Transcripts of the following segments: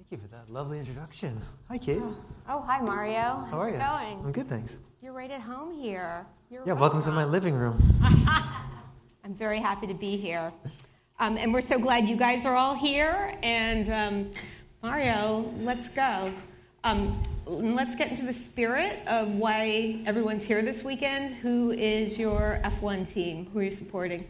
Thank you for that lovely introduction. Hi, Kate. Oh, hi, Mario. How are you? How's it going? I'm good, thanks. You're right at home here. Welcome to my living room. I'm very happy to be here. And we're so glad you guys are all here. And Mario, let's go. Let's get into the spirit of why everyone's here this weekend. Who is your F1 team? Who are you supporting?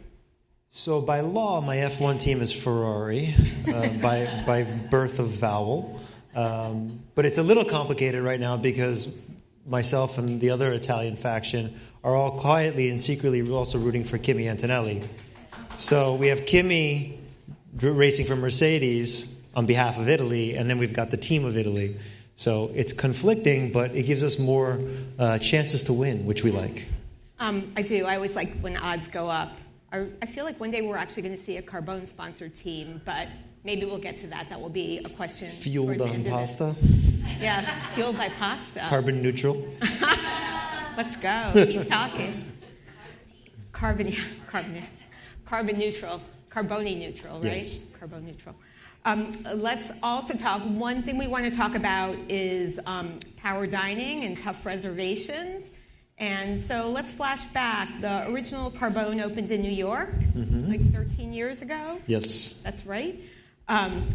So by law, my F1 team is Ferrari, by birth of vowel. But it's a little complicated right now because myself and the other Italian faction are all quietly and secretly also rooting for Kimi Antonelli. So we have Kimi racing for Mercedes on behalf of Italy, and then we've got the team of Italy. So it's conflicting, but it gives us more chances to win, which we like. I do. I always like when odds go up. I feel like one day we're actually going to see a Carbone-sponsored team, but maybe we'll get to that. That will be a question. Fueled on pasta? Yeah, fueled by pasta. Carbon neutral? Let's go. Keep talking. Carbon neutral. Carbone neutral, right? Yes. Carbone neutral. Let's also talk. One thing we want to talk about is power dining and tough reservations. And so let's flash back. The original Carbone opened in New York, like 13 years ago. Yes. That's right.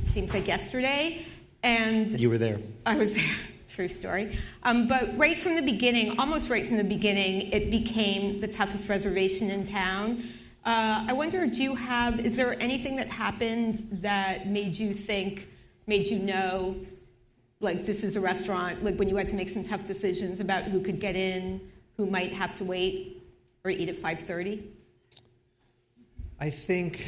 Seems like yesterday. And you were there. I was there. True story. But right from the beginning, almost right from the beginning, it became the toughest reservation in town. I wonder, is there anything that happened that made you know, like this is a restaurant, like when you had to make some tough decisions about who could get in, who might have to wait or eat at 5:30? I think,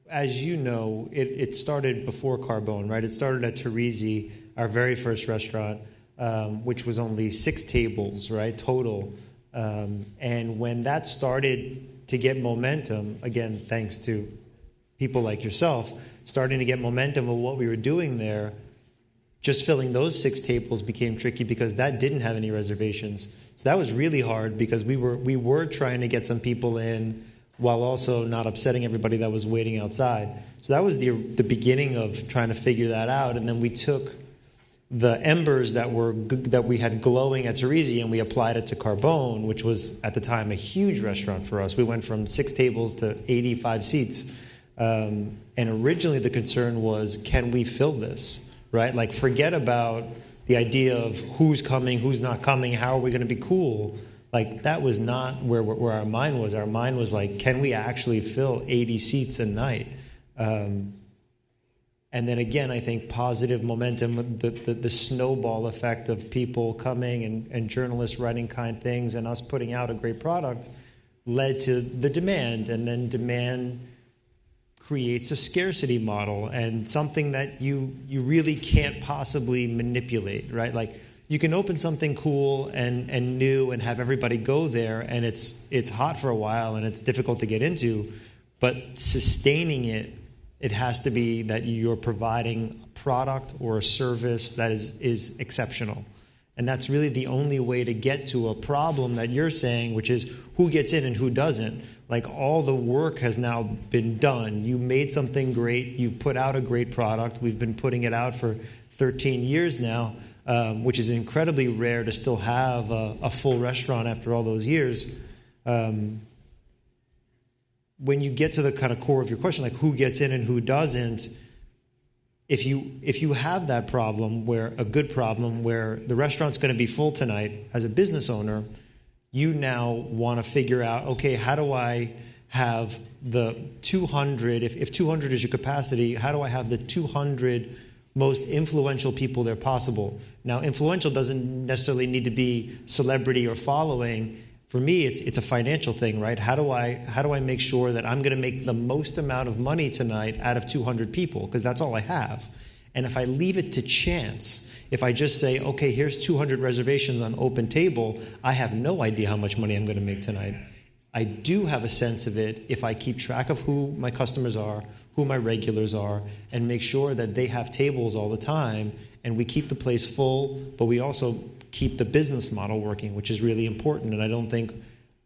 as you know, it started before Carbone, right? It started at Teresi, our very first restaurant, which was only 6 tables, right, total. And when that started to get momentum, again, thanks to people like yourself, starting to get momentum of what we were doing there, just filling those 6 tables became tricky because that didn't have any reservations. So that was really hard because we were trying to get some people in while also not upsetting everybody that was waiting outside. So that was the beginning of trying to figure that out. And then we took the embers that we had glowing at Teresi and we applied it to Carbone, which was at the time a huge restaurant for us. We went from 6 tables to 85 seats. And originally the concern was, can we fill this? Right? Like, forget about the idea of who's coming, who's not coming, how are we going to be cool? Like, that was not where our mind was. Our mind was like, can we actually fill 80 seats a night? And then again, I think positive momentum, the snowball effect of people coming and journalists writing kind things and us putting out a great product led to the demand. And then demand creates a scarcity model and something that you really can't possibly manipulate, right? Like, you can open something cool and new and have everybody go there, and it's hot for a while and it's difficult to get into, but sustaining it has to be that you're providing a product or a service that is exceptional. And that's really the only way to get to a problem that you're saying, which is who gets in and who doesn't. Like, all the work has now been done. You made something great. You put out a great product. We've been putting it out for 13 years now, which is incredibly rare to still have a full restaurant after all those years. When you get to the kind of core of your question, like who gets in and who doesn't, if you have that problem, a good problem where the restaurant's going to be full tonight, as a business owner, you now want to figure out, okay, how do I have the 200, if 200 is your capacity, how do I have the 200 most influential people there possible? Now, influential doesn't necessarily need to be celebrity or following. For me, it's a financial thing, right? How do I make sure that I'm going to make the most amount of money tonight out of 200 people? Because that's all I have. And if I leave it to chance, if I just say, okay, here's 200 reservations on open table, I have no idea how much money I'm going to make tonight. I do have a sense of it if I keep track of who my customers are, who my regulars are, and make sure that they have tables all the time, and we keep the place full, but we also keep the business model working, which is really important. And I don't think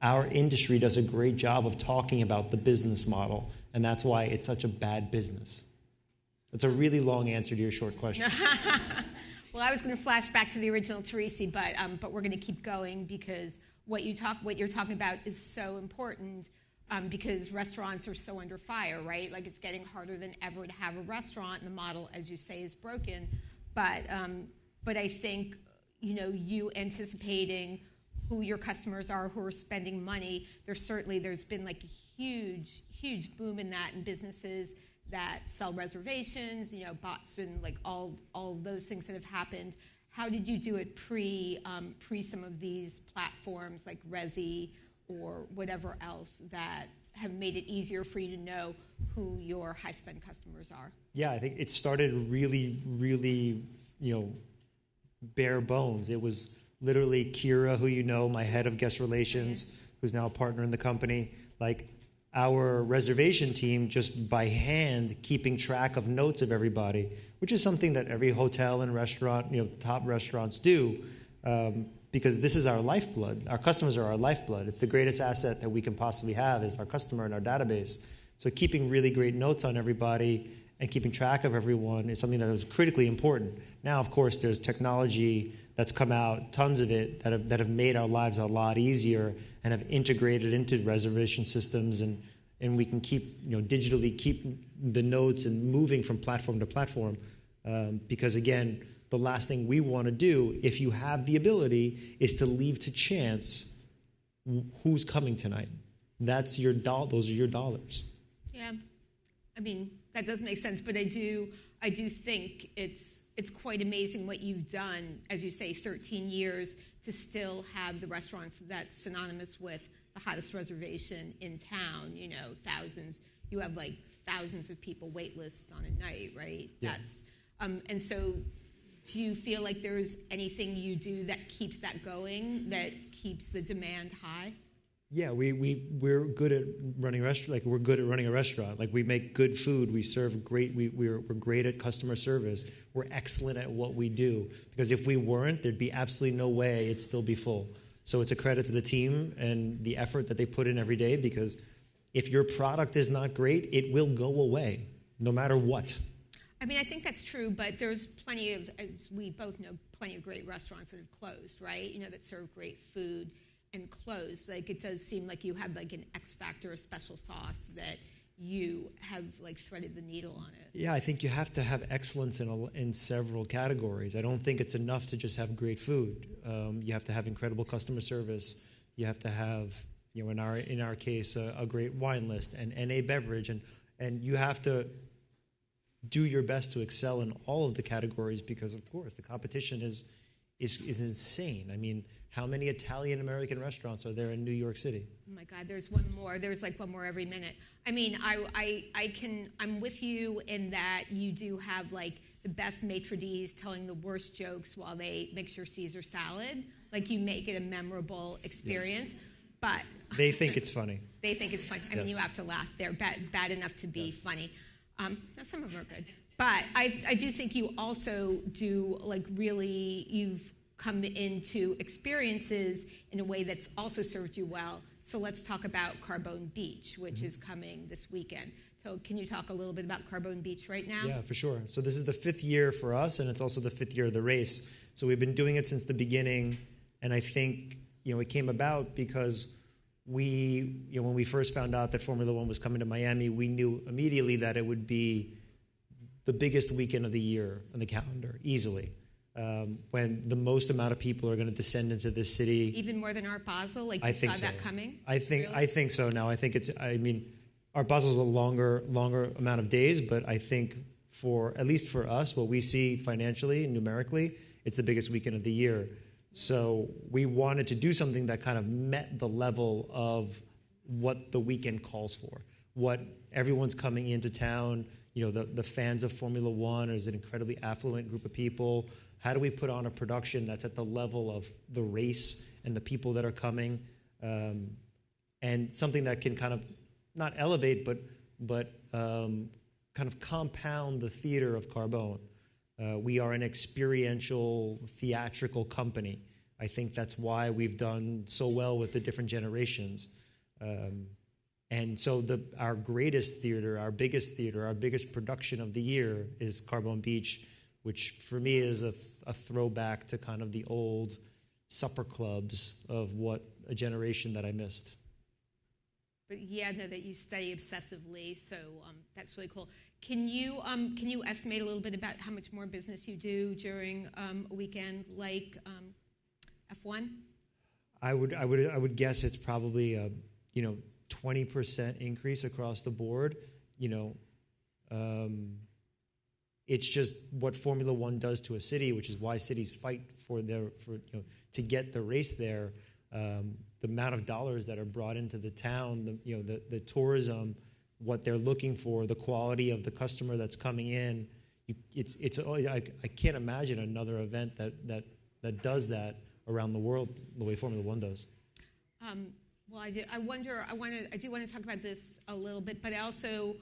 our industry does a great job of talking about the business model, and that's why it's such a bad business. That's a really long answer to your short question. Well, I was going to flash back to the original Teresi, but we're going to keep going because what you're talking about is so important because restaurants are so under fire, right? Like it's getting harder than ever to have a restaurant, and the model, as you say, is broken. But I think you anticipating who your customers are, who are spending money. There's been like a huge boom in that in businesses that sell reservations, bots and like all those things that have happened. How did you do it pre some of these platforms like Resi or whatever else that have made it easier for you to know who your high spend customers are? Yeah, I think it started really, really, bare bones. It was literally Kira, who my head of guest relations, who's now a partner in the company, like our reservation team just by hand keeping track of notes of everybody, which is something that every hotel and restaurant, top restaurants do, because this is our lifeblood. Our customers are our lifeblood. It's the greatest asset that we can possibly have is our customer and our database. So keeping really great notes on everybody and keeping track of everyone is something that is critically important. Now, of course, there's technology that's come out, tons of it, that have made our lives a lot easier and have integrated into reservation systems, and we can keep, digitally keep the notes and moving from platform to platform. Because again, the last thing we want to do, if you have the ability, is to leave to chance who's coming tonight. That's your those are your dollars. Yeah, I mean that does make sense, but I do think it's quite amazing what you've done, as you say, 13 years to still have the restaurants that's synonymous with the hottest reservation in town. Thousands. You have like thousands of people wait list on a night, right? Yeah. That's and so. Do you feel like there's anything you do that keeps that going, that keeps the demand high? Yeah, we're good at running a restaurant. Like we're good at running a restaurant. Like we make good food. We serve great. We're great at customer service. We're excellent at what we do. Because if we weren't, there'd be absolutely no way it'd still be full. So it's a credit to the team and the effort that they put in every day. Because if your product is not great, it will go away, no matter what. I mean, I think that's true, but there's plenty of, as we both know, plenty of great restaurants that have closed, right? That serve great food and closed. Like it does seem like you have like an X factor, a special sauce that you have like threaded the needle on it. Yeah, I think you have to have excellence in several categories. I don't think it's enough to just have great food. You have to have incredible customer service. You have to have, in our case, a great wine list and a beverage, and you have to do your best to excel in all of the categories because, of course, the competition is insane. I mean, how many Italian-American restaurants are there in New York City? Oh, my God, there's one more. There's like one more every minute. I mean, I'm with you in that you do have like the best maitre d's telling the worst jokes while they mix your Caesar salad. Like you make it a memorable experience. Yes. But they think it's funny. They think it's funny. I mean, you have to laugh. They're bad enough to be funny. Some of them are good. But I do think you also do, like, really, you've come into experiences in a way that's also served you well. So let's talk about Carbone Beach, which is coming this weekend. So can you talk a little bit about Carbone Beach right now? Yeah, for sure. So this is the 5th year for us, and it's also the 5th year of the race. So we've been doing it since the beginning, and I think, it came about because when we first found out that Formula One was coming to Miami, we knew immediately that it would be the biggest weekend of the year on the calendar, easily. When the most amount of people are going to descend into this city. Even more than Art Basel? Like you saw that coming? I think so now. I think Art Basel's a longer amount of days, but I think at least for us, what we see financially and numerically, it's the biggest weekend of the year. So we wanted to do something that kind of met the level of what the weekend calls for, what everyone's coming into town. The fans of Formula One is an incredibly affluent group of people. How do we put on a production that's at the level of the race and the people that are coming, and something that can kind of not elevate, but kind of compound the theater of Carbone. We are an experiential, theatrical company. I think that's why we've done so well with the different generations. And so our greatest theater, our biggest production of the year is Carbone Beach, which for me is a throwback to kind of the old supper clubs of what a generation that I missed. But yeah, I know that you study obsessively, so that's really cool. Can you estimate a little bit about how much more business you do during a weekend like F1? I would guess it's probably a 20% increase across the board. It's just what Formula One does to a city, which is why cities fight to get the race there. The amount of dollars that are brought into the town, the tourism, what they're looking for, the quality of the customer that's coming in. I can't imagine another event that does that around the world the way Formula One does. Well, I do want to talk about this a little bit, but I also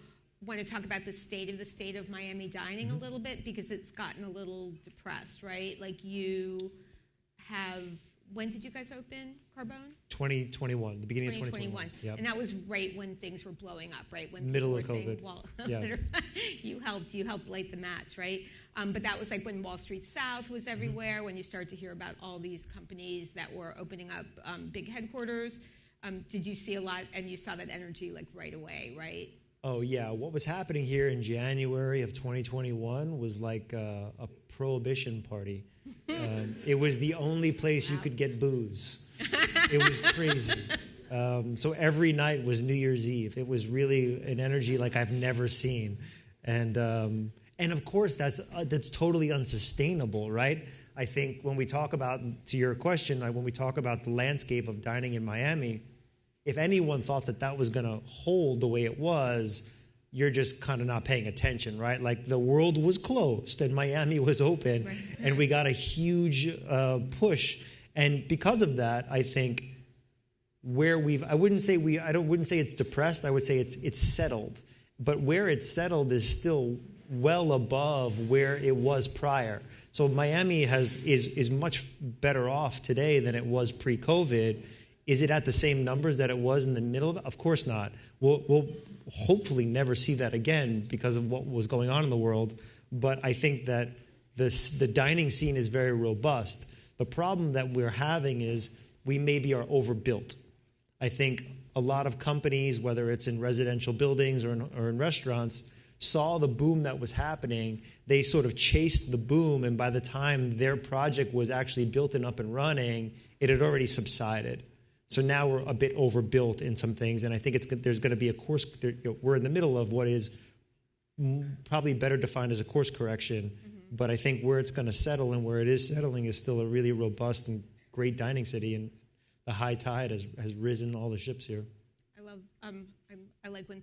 want to talk about the state of Miami dining a little bit, because it's gotten a little depressed, right? Like you have, when did you guys open Carbone? 2021, the beginning of 2021. Yep. And that was right when things were blowing up, right? When middle of COVID. Saying, well, yeah. you helped light the match, right? But that was like when Wall Street South was everywhere, when you started to hear about all these companies that were opening up big headquarters. Did you see a lot, and you saw that energy like right away, right? Oh, yeah. What was happening here in January of 2021 was like a prohibition party. It was the only place you could get booze. It was crazy. So every night was New Year's Eve. It was really an energy like I've never seen. And of course, that's totally unsustainable, right? I think when we talk about, to your question, when we talk about the landscape of dining in Miami, if anyone thought that was going to hold the way it was, you're just kind of not paying attention, right? Like the world was closed and Miami was open, right. And we got a huge push. And because of that, I think I wouldn't say it's depressed. I would say it's settled. But where it's settled is still well above where it was prior. So Miami is much better off today than it was pre-COVID. Is it at the same numbers that it was in the middle of it? Of course not. We'll hopefully never see that again because of what was going on in the world. But I think that the dining scene is very robust. The problem that we're having is we maybe are overbuilt. I think a lot of companies, whether it's in residential buildings or in restaurants, saw the boom that was happening. They sort of chased the boom, and by the time their project was actually built and up and running, it had already subsided. So now we're a bit overbuilt in some things, and I think there's going to be a course. We're in the middle of what is probably better defined as a course correction, but I think where it's going to settle and where it is settling is still a really robust and great dining city, and the high tide has risen all the ships here. I like when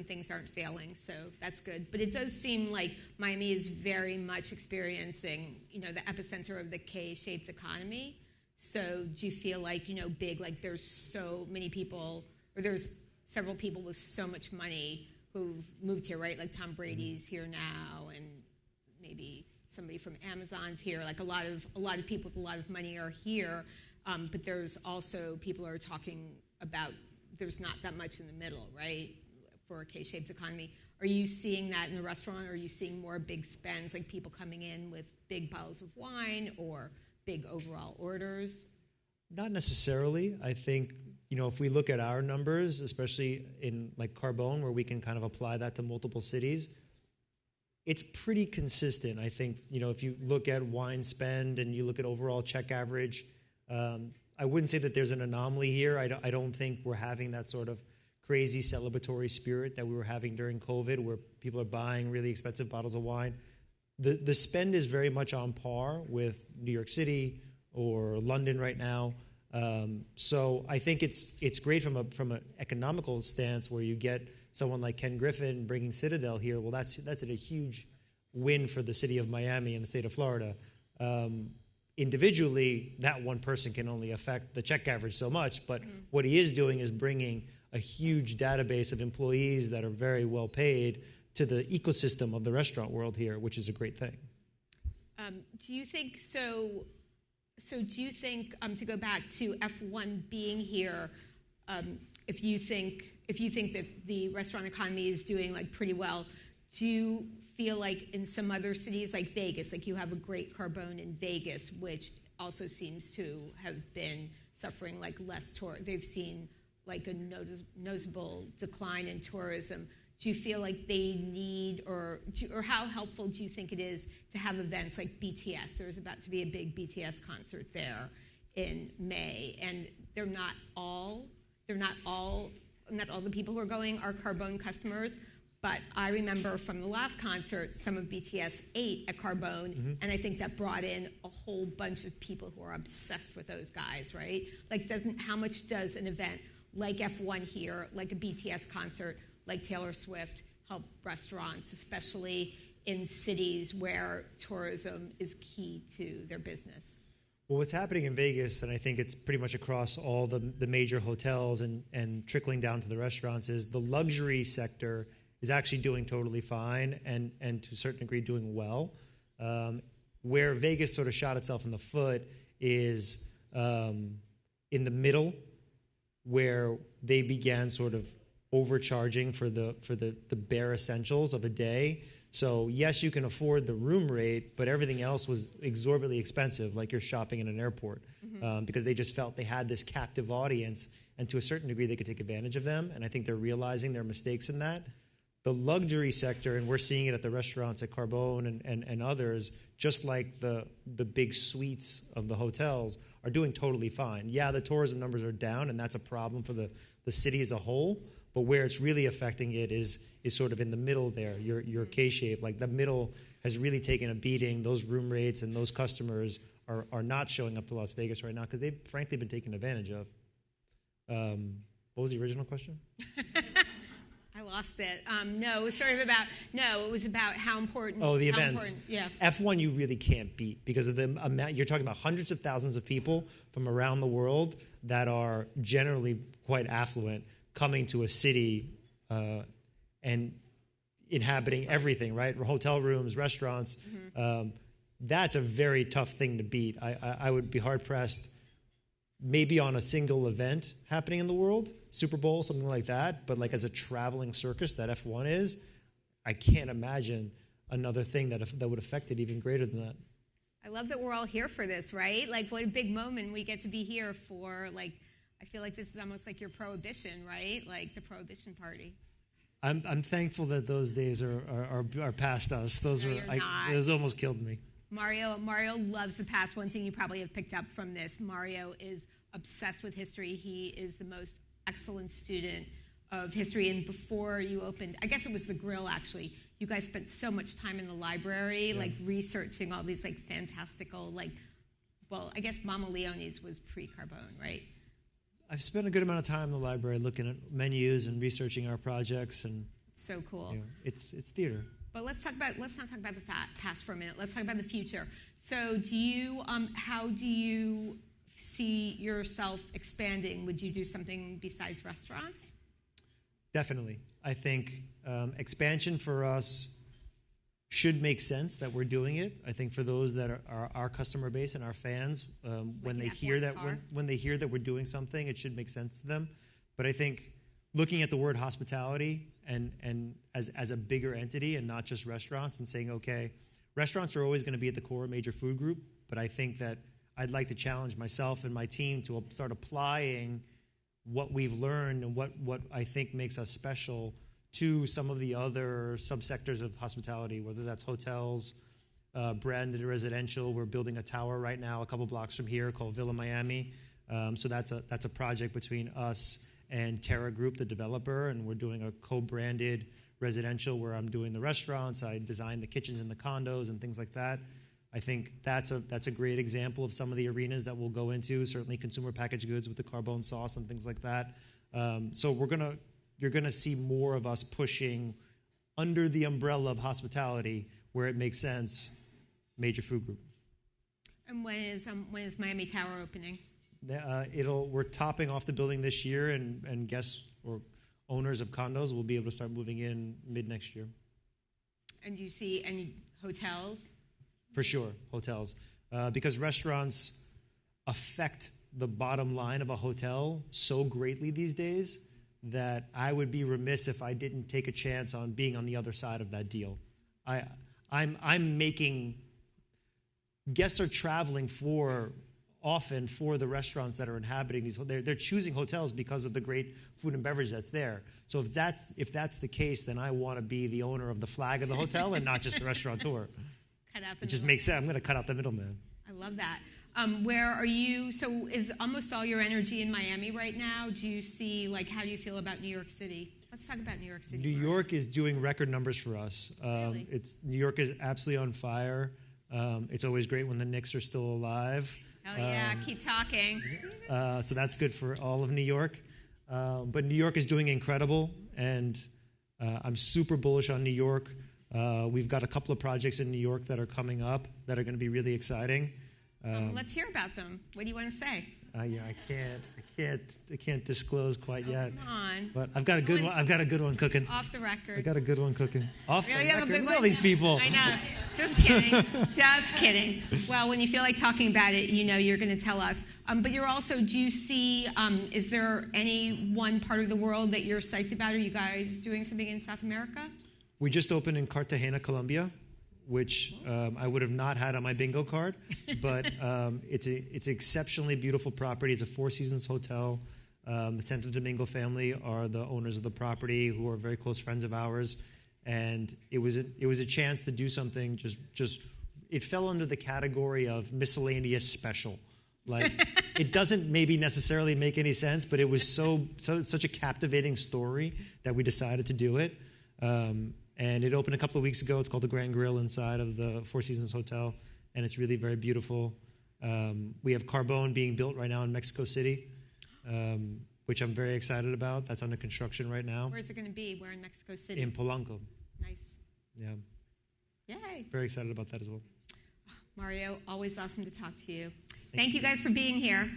things aren't failing, so that's good. But it does seem like Miami is very much experiencing, the epicenter of the K-shaped economy. So do you feel like, big, like there's so many people, or there's several people with so much money who've moved here, right? Like Tom Brady's here now, and maybe somebody from Amazon's here. Like a lot of people with a lot of money are here, but there's also people who are talking about there's not that much in the middle, right, for a K-shaped economy. Are you seeing that in the restaurant? Or are you seeing more big spends, like people coming in with big bottles of wine or big overall orders? Not necessarily. I think, if we look at our numbers, especially in like Carbone, where we can kind of apply that to multiple cities, it's pretty consistent. I think, if you look at wine spend and you look at overall check average, I wouldn't say that there's an anomaly here. I don't think we're having that sort of crazy celebratory spirit that we were having during COVID, where people are buying really expensive bottles of wine. The spend is very much on par with New York City or London right now. So I think it's great from an economical stance, where you get someone like Ken Griffin bringing Citadel here. Well, that's a huge win for the city of Miami and the state of Florida. Individually, that one person can only affect the check average so much, but what he is doing is bringing a huge database of employees that are very well paid to the ecosystem of the restaurant world here, which is a great thing. Do you think so? So do you think, to go back to F1 being here, if you think that the restaurant economy is doing like pretty well, do you feel like in some other cities like Vegas, like you have a great Carbone in Vegas, which also seems to have been suffering like less tour. They've seen like a noticeable decline in tourism. Do you feel like they need, or how helpful do you think it is to have events like BTS? There's about to be a big BTS concert there in May, and not all the people who are going are Carbone customers. But I remember from the last concert, some of BTS ate at Carbone, and I think that brought in a whole bunch of people who are obsessed with those guys, right? Like, how much does an event like F1 here, like a BTS concert, like Taylor Swift, help restaurants, especially in cities where tourism is key to their business? Well, what's happening in Vegas, and I think it's pretty much across all the major hotels and trickling down to the restaurants, is the luxury sector is actually doing totally fine and to a certain degree doing well. Where Vegas sort of shot itself in the foot is in the middle, where they began sort of overcharging for the bare essentials of a day. So yes, you can afford the room rate, but everything else was exorbitantly expensive, like you're shopping in an airport, because they just felt they had this captive audience, and to a certain degree they could take advantage of them. And I think they're realizing their mistakes in that. The luxury sector, and we're seeing it at the restaurants at Carbone and others, just like the big suites of the hotels, are doing totally fine. Yeah, the tourism numbers are down, and that's a problem for the city as a whole. But where it's really affecting it is sort of in the middle there, your K-shape. Like the middle has really taken a beating. Those room rates and those customers are not showing up to Las Vegas right now because they've frankly been taken advantage of. What was the original question? I lost it. No, it was about how important. Oh, the events. Yeah. F1 you really can't beat because of the amount. You're talking about hundreds of thousands of people from around the world that are generally quite affluent coming to a city and inhabiting everything, right? Hotel rooms, restaurants. That's a very tough thing to beat. I would be hard-pressed maybe on a single event happening in the world, Super Bowl, something like that, but like as a traveling circus that F1 is, I can't imagine another thing that would affect it even greater than that. I love that we're all here for this, right? Like, what a big moment we get to be here for. Like, I feel like this is almost like your prohibition, right? Like the prohibition party. I'm thankful that those days are past us. Those almost killed me. Mario loves the past. One thing you probably have picked up from this, Mario is obsessed with history. He is the most excellent student of history. And before you opened, I guess it was the Grill actually, you guys spent so much time in the library, like researching all these like fantastical, like, well, I guess Mama Leone's was pre-Carbone, right? I've spent a good amount of time in the library looking at menus and researching our projects, and so cool. You know, it's theater. But let's not talk about the past for a minute. Let's talk about the future. So, how do you see yourself expanding? Would you do something besides restaurants? Definitely. I think expansion for us should make sense that we're doing it. I think for those that are our customer base and our fans, when they hear that we're doing something, it should make sense to them. But I think looking at the word hospitality and as a bigger entity and not just restaurants, and saying, okay, restaurants are always going to be at the core of major food group, but I think that I'd like to challenge myself and my team to start applying what we've learned and what I think makes us special to some of the other subsectors of hospitality, whether that's hotels, branded residential. We're building a tower right now a couple blocks from here called Villa Miami. So that's a project between us and Terra Group, the developer, and we're doing a co-branded residential where I'm doing the restaurants. I designed the kitchens and the condos and things like that. I think that's a great example of some of the arenas that we'll go into. Certainly consumer packaged goods with the Carbone sauce and things like that. So you're gonna see more of us pushing under the umbrella of hospitality where it makes sense. Major food group. And when is Miami Tower opening? We're topping off the building this year, and guests or owners of condos will be able to start moving in mid next year. And do you see any hotels? For sure, hotels. Because restaurants affect the bottom line of a hotel so greatly these days that I would be remiss if I didn't take a chance on being on the other side of that deal. I'm making guests are traveling often for the restaurants that are inhabiting these. They're choosing hotels because of the great food and beverage that's there. So if that's the case, then I want to be the owner of the flag of the hotel and not just the restaurateur. It just makes sense. I'm going to cut out the middleman. I love that. Where are you? So is almost all your energy in Miami right now? Do you see, how do you feel about New York City? Let's talk about New York City. New York is doing record numbers for us. Really? New York is absolutely on fire. It's always great when the Knicks are still alive. Oh, yeah, keep talking. So that's good for all of New York. But New York is doing incredible, and I'm super bullish on New York. We've got a couple of projects in New York that are coming up that are going to be really exciting. Let's hear about them. What do you want to say? I can't disclose quite yet. Come on. But I've got a good one. I've got a good one cooking. Off the record. I got a good one cooking. Off really the have record. A good Look one? at all these people. I know. Just kidding. Just kidding. Well, when you feel like talking about it, you're going to tell us. But you're also, do you see, is there any one part of the world that you're psyched about? Are you guys doing something in South America? We just opened in Cartagena, Colombia, which I would have not had on my bingo card, but it's an exceptionally beautiful property. It's a Four Seasons hotel. The Santo Domingo family are the owners of the property, who are very close friends of ours, and it was a chance to do something. Just it fell under the category of miscellaneous special. It doesn't maybe necessarily make any sense, but it was such a captivating story that we decided to do it. And it opened a couple of weeks ago. It's called the Grand Grill inside of the Four Seasons Hotel, and it's really very beautiful. We have Carbone being built right now in Mexico City, which I'm very excited about. That's under construction right now. Where's it going to be? Where in Mexico City? In Polanco. Nice. Yeah. Yay. Very excited about that as well. Mario, always awesome to talk to you. Thank you guys for being here.